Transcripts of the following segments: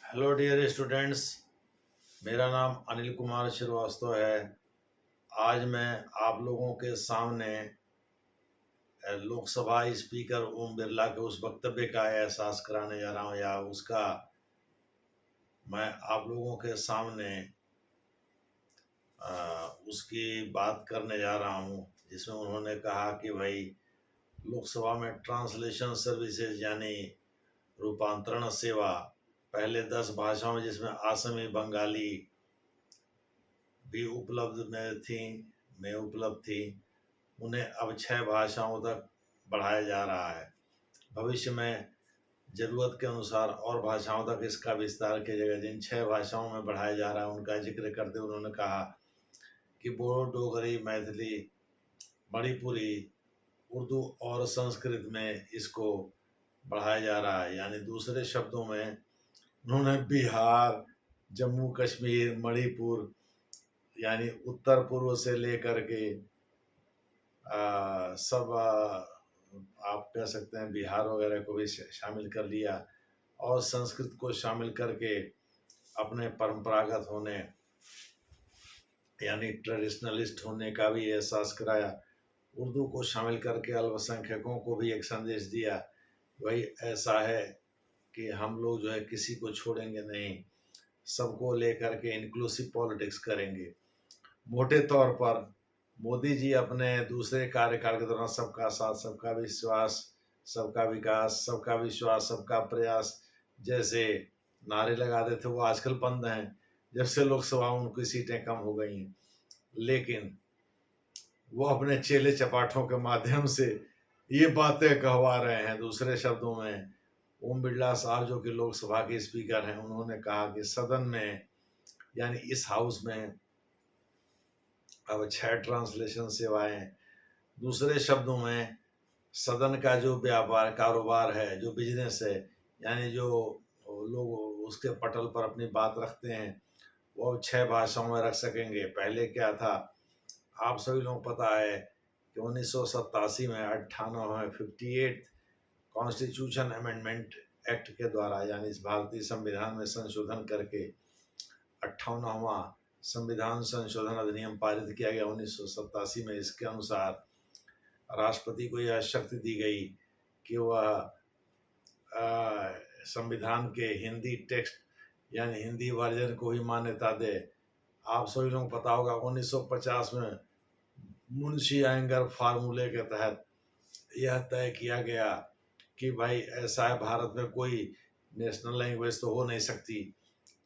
Hello dear students. मेरा नाम अनिल कुमार श्रीवास्तव है। आज मैं आप लोगों के सामने लोकसभा स्पीकर ओम बिरला के उस वक्तव्य का एहसास कराने जा रहा हूँ, या उसका मैं आप लोगों के सामने उसकी बात करने जा रहा हूँ, जिसमें उन्होंने कहा कि भाई लोकसभा में ट्रांसलेशन सर्विसेज यानी रूपांतरण सेवा पहले 10 भाषाओं में, जिसमें असमी, बंगाली भी उपलब्ध थी, उन्हें अब 6 भाषाओं तक बढ़ाया जा रहा है। भविष्य में ज़रूरत के अनुसार और भाषाओं तक इसका विस्तार किया जाएगा। जिन 6 भाषाओं में बढ़ाया जा रहा है उनका जिक्र करते हुए उन्होंने कहा कि बोडो, डोगरी, मैथिली, मणिपुरी, उर्दू और संस्कृत में इसको बढ़ाया जा रहा है। यानी दूसरे शब्दों में उन्होंने बिहार, जम्मू कश्मीर, मणिपुर यानी उत्तर पूर्व से लेकर के सब आप कह सकते हैं बिहार वगैरह को भी शामिल कर लिया, और संस्कृत को शामिल करके अपने परंपरागत होने यानी ट्रेडिशनलिस्ट होने का भी एहसास कराया। उर्दू को शामिल करके अल्पसंख्यकों को भी एक संदेश दिया, वही ऐसा है कि हम लोग जो है किसी को छोड़ेंगे नहीं, सबको लेकर के इंक्लूसिव पॉलिटिक्स करेंगे। मोटे तौर पर मोदी जी अपने दूसरे कार्यकाल के दौरान सबका साथ, सबका विश्वास, सबका विकास, सबका विश्वास, सबका प्रयास जैसे नारे लगाते थे, वो आजकल बंद हैं जब से लोकसभा में उनकी सीटें कम हो गई हैं। लेकिन वो अपने चेले चपाटों के माध्यम से ये बातें कहवा रहे हैं। दूसरे शब्दों में ओम बिरला साहब जो कि लोकसभा के स्पीकर हैं, उन्होंने कहा कि सदन में यानी इस हाउस में अब 6 ट्रांसलेशन सेवाएं। दूसरे शब्दों में सदन का जो व्यापार कारोबार है, जो बिजनेस है, यानी जो लोग उसके पटल पर अपनी बात रखते हैं, वो अब 6 भाषाओं में रख सकेंगे। पहले क्या था, आप सभी लोगों को पता है कि 1987 में 58 कॉन्स्टिट्यूशन अमेंडमेंट एक्ट के द्वारा, यानी इस भारतीय संविधान में संशोधन करके 58वां संविधान संशोधन अधिनियम पारित किया गया 1987 में। इसके अनुसार राष्ट्रपति को यह शक्ति दी गई कि वह संविधान के हिंदी टेक्स्ट यानी हिंदी वर्जन को ही मान्यता दे। आप सभी लोगों को पता होगा 1950 में मुंशी आयंगर फार्मूले के तहत यह तय किया गया कि भाई ऐसा है, भारत में कोई नेशनल लैंग्वेज तो हो नहीं सकती,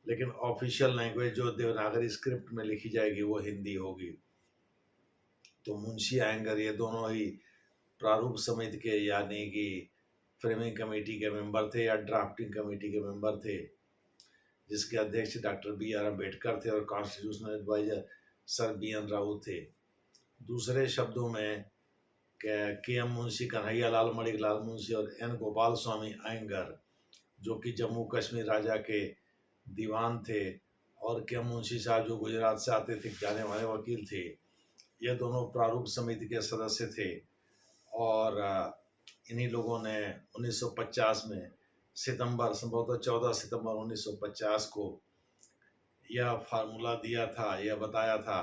लेकिन ऑफिशियल लैंग्वेज जो देवनागरी स्क्रिप्ट में लिखी जाएगी वो हिंदी होगी। तो मुंशी आयंगर ये दोनों ही प्रारूप समिति के यानी कि फ्रेमिंग कमेटी के मेंबर थे या ड्राफ्टिंग कमेटी के मेंबर थे, जिसके अध्यक्ष डॉक्टर B.R. अम्बेडकर थे और constitutional adviser sir B.N. Raut थे। दूसरे शब्दों में के.एम. मुंशी, कन्हैया लाल, मणिक लाल मुंशी और N. गोपाल स्वामी अयंगर, जो कि जम्मू कश्मीर राजा के दीवान थे, और के.एम. मुंशी साहब जो गुजरात से आते थे, जाने वाले वकील थे, ये दोनों प्रारूप समिति के सदस्य थे। और इन्हीं लोगों ने 1950 में सितंबर, संभवतः 14 सितंबर 1950 को यह फार्मूला दिया था, यह बताया था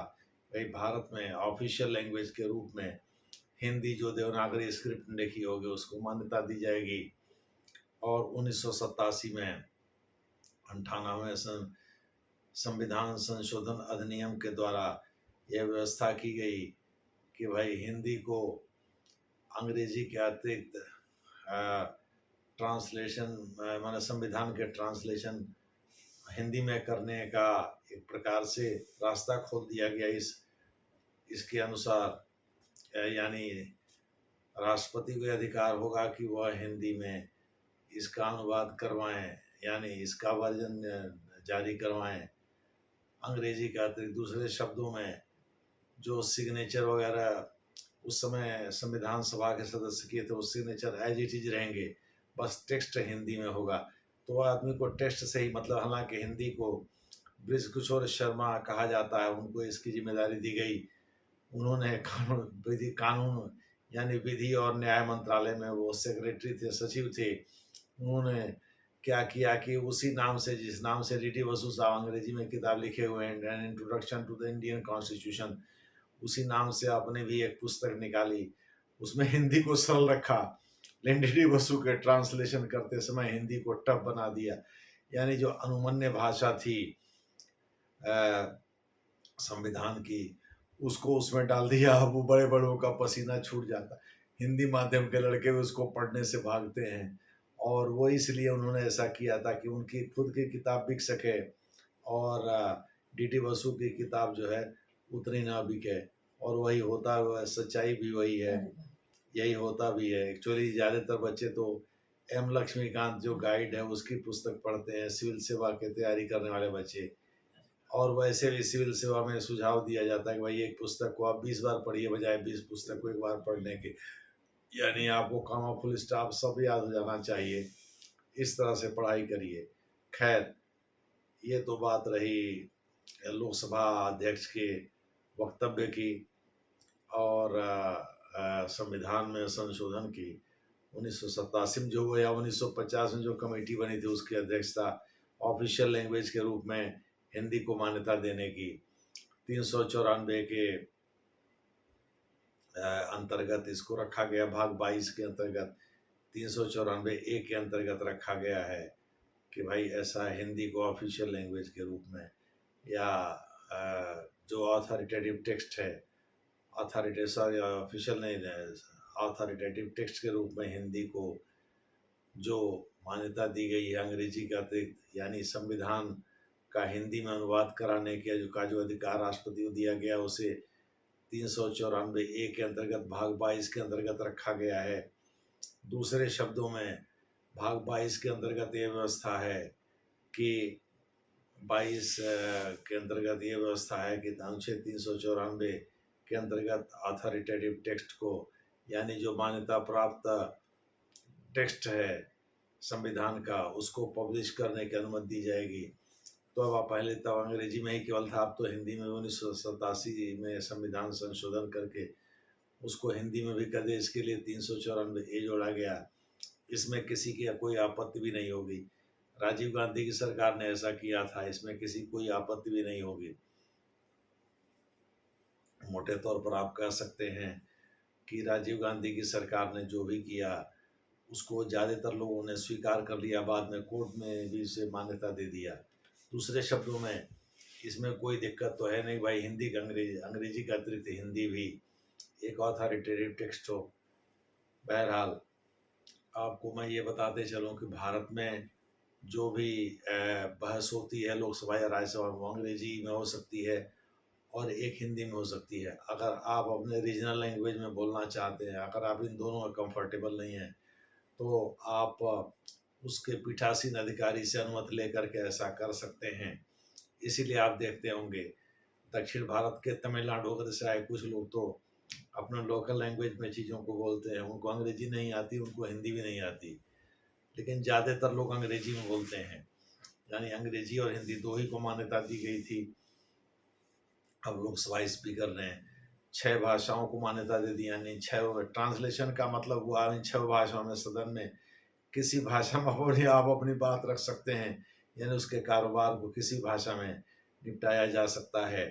भाई भारत में ऑफिशियल लैंग्वेज के रूप में हिंदी जो देवनागरी स्क्रिप्ट लिखी होगी उसको मान्यता दी जाएगी। और 1987 में 98वें संविधान संशोधन अधिनियम के द्वारा यह व्यवस्था की गई कि भाई हिंदी को अंग्रेजी के अतिरिक्त ट्रांसलेशन माने संविधान के ट्रांसलेशन हिंदी में करने का एक प्रकार से रास्ता खोल दिया गया। इसके अनुसार यानी राष्ट्रपति को अधिकार होगा कि वह हिंदी में इसका अनुवाद करवाएं, यानी इसका वर्जन जारी करवाएं अंग्रेजी का अतिरिक्त। दूसरे शब्दों में जो सिग्नेचर वगैरह उस समय संविधान सभा के सदस्य किए थे, वो सिग्नेचर एज इट इज रहेंगे, बस टेक्स्ट हिंदी में होगा। तो आदमी को टेक्स्ट से ही मतलब, हालांकि हिंदी को बृजकिशोर शर्मा कहा जाता है, उनको इसकी जिम्मेदारी दी गई। उन्होंने कानून यानी विधि और न्याय मंत्रालय में वो सेक्रेटरी थे, सचिव थे। उन्होंने क्या किया कि उसी नाम से, जिस नाम से डी टी बसु साहब अंग्रेजी में किताब लिखे हुए हैं, an introduction to the Indian constitution, उसी नाम से आपने भी एक पुस्तक निकाली। उसमें हिंदी को सरल रखा, लेकिन डी टी बसु के ट्रांसलेशन करते समय हिंदी को टफ बना दिया। यानी जो अनुमन्य भाषा थी संविधान की, उसको उसमें डाल दिया। अब वो बड़े बड़ों का पसीना छूट जाता, हिंदी माध्यम के लड़के उसको पढ़ने से भागते हैं। और वो इसलिए उन्होंने ऐसा किया था कि उनकी खुद की किताब बिक सके और डी टी बसु की किताब जो है उतनी ना बिके। और वही होता हुआ, सच्चाई भी वही है, यही होता भी है। एक्चुअली ज़्यादातर बच्चे तो एम लक्ष्मीकांत जो गाइड है उसकी पुस्तक पढ़ते हैं, सिविल सेवा की तैयारी करने वाले बच्चे। और वैसे भी सिविल सेवा में सुझाव दिया जाता है कि भाई एक पुस्तक को आप 20 बार पढ़िए, बजाय 20 पुस्तक को एक बार पढ़ने के। यानी आपको कॉमा फुल स्टॉप सब याद हो जाना चाहिए, इस तरह से पढ़ाई करिए। खैर, ये तो बात रही लोकसभा अध्यक्ष के वक्तव्य की और संविधान में संशोधन की। 1987 में जो हुआ या 1950 में जो कमेटी बनी थी उसकी अध्यक्षता ऑफिशियल लैंग्वेज के रूप में हिंदी को मान्यता देने की। 394 के अंतर्गत इसको रखा गया, भाग 22 के अंतर्गत 394A के अंतर्गत रखा गया है कि भाई ऐसा हिंदी को ऑफिशियल लैंग्वेज के रूप में, या जो ऑथोरिटेटिव टेक्स्ट है, ऑफिशियल नहीं, ऑथोरिटेटिव टेक्स्ट के रूप में हिंदी को जो मान्यता दी गई है अंग्रेजी का अतिरिक्त, यानी संविधान का हिंदी में अनुवाद कराने के जो अधिकार राष्ट्रपति को दिया गया उसे 394A के अंतर्गत भाग 22 के अंतर्गत रखा गया है। दूसरे शब्दों में भाग 22 के अंतर्गत ये व्यवस्था है कि 22 के अंतर्गत ये व्यवस्था है कि अनुच्छेद 394 के अंतर्गत ऑथोरिटेटिव टेक्स्ट को, यानी जो मान्यता प्राप्त टेक्स्ट है संविधान का, उसको पब्लिश करने की अनुमति दी जाएगी। तो अब पहले तब अंग्रेजी में ही केवल था, अब तो हिंदी में 1987 में संविधान संशोधन करके उसको हिंदी में भी कर दिया। इसके लिए 394A जोड़ा गया। इसमें किसी की कोई आपत्ति भी नहीं होगी। राजीव गांधी की सरकार ने ऐसा किया था, इसमें किसी कोई आपत्ति भी नहीं होगी। मोटे तौर पर आप कह सकते हैं कि राजीव गांधी की सरकार ने जो भी किया उसको ज़्यादातर लोगों ने स्वीकार कर लिया, बाद में कोर्ट में भी इसे मान्यता दे दिया। दूसरे शब्दों में इसमें कोई दिक्कत तो है नहीं भाई, हिंदी का अंग्रेजी का अतिरिक्त हिंदी भी एक ऑथोरिटेटिव टेक्स्ट हो। बहरहाल आपको मैं ये बताते चलूँ कि भारत में जो भी बहस होती है लोकसभा या राज्यसभा में, अंग्रेजी में हो सकती है और एक हिंदी में हो सकती है। अगर आप अपने रीजनल लैंग्वेज में बोलना चाहते हैं, अगर आप इन दोनों में कंफर्टेबल नहीं हैं, तो आप उसके पीठासीन अधिकारी से अनुमति लेकर के ऐसा कर सकते हैं। इसीलिए आप देखते होंगे दक्षिण भारत के तमिलनाडु वगैरह से आए कुछ लोग तो अपने लोकल लैंग्वेज में चीज़ों को बोलते हैं। उनको अंग्रेजी नहीं आती, उनको हिंदी भी नहीं आती, लेकिन ज़्यादातर लोग अंग्रेजी में बोलते हैं। यानी अंग्रेजी और हिंदी दो ही को मान्यता दी गई थी। अब लोकसभा स्पीकर ने 6 भाषाओं को मान्यता दे दी, यानी 6 ट्रांसलेशन का मतलब हुआ इन 6 भाषाओं में सदन में किसी भाषा में आप अपनी बात रख सकते हैं, यानी उसके कारोबार को किसी भाषा में निपटाया जा सकता है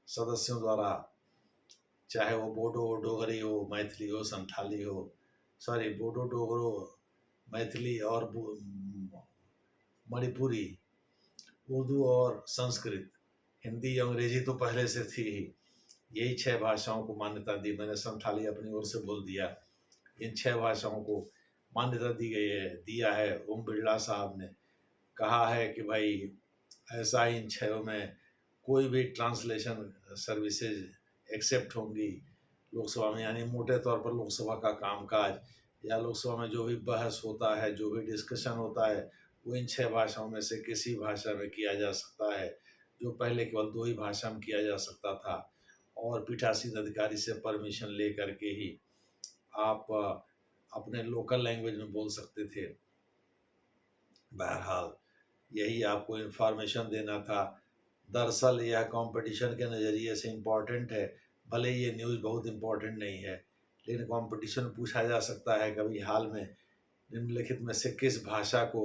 सदस्यों द्वारा, चाहे वो बोडो डोगरी हो, मैथिली हो, संथाली हो, सॉरी बोडो डोगरो मैथिली और मणिपुरी, उर्दू और संस्कृत। हिंदी अंग्रेजी तो पहले से थी ही, यही 6 भाषाओं को मान्यता दी। मैंने संथाली अपनी ओर से बोल दिया। इन 6 भाषाओं को मान्यता दी गई है, दिया है। ओम बिरला साहब ने कहा है कि भाई ऐसा इन 6 में कोई भी ट्रांसलेशन सर्विसेज एक्सेप्ट होंगी लोकसभा में, यानी मोटे तौर पर लोकसभा का कामकाज या लोकसभा में जो भी बहस होता है, जो भी डिस्कशन होता है, वो इन 6 भाषाओं में से किसी भाषा में किया जा सकता है, जो पहले केवल 2 ही भाषा में किया जा सकता था। और पीठासीन अधिकारी से परमिशन ले करके ही आप अपने लोकल लैंग्वेज में बोल सकते थे। बहरहाल यही आपको इन्फॉर्मेशन देना था। दरअसल यह कंपटीशन के नज़रिए से इम्पॉर्टेंट है, भले ये न्यूज़ बहुत इम्पॉर्टेंट नहीं है, लेकिन कंपटीशन पूछा जा सकता है कभी हाल में निम्नलिखित में से किस भाषा को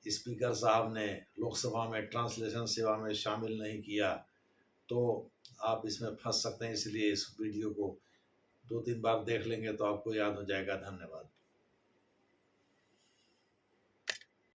स्पीकर साहब ने लोकसभा में ट्रांसलेशन सेवा में शामिल नहीं किया, तो आप इसमें फंस सकते हैं। इसलिए इस वीडियो को 2-3 बार देख लेंगे तो आपको याद हो जाएगा। धन्यवाद।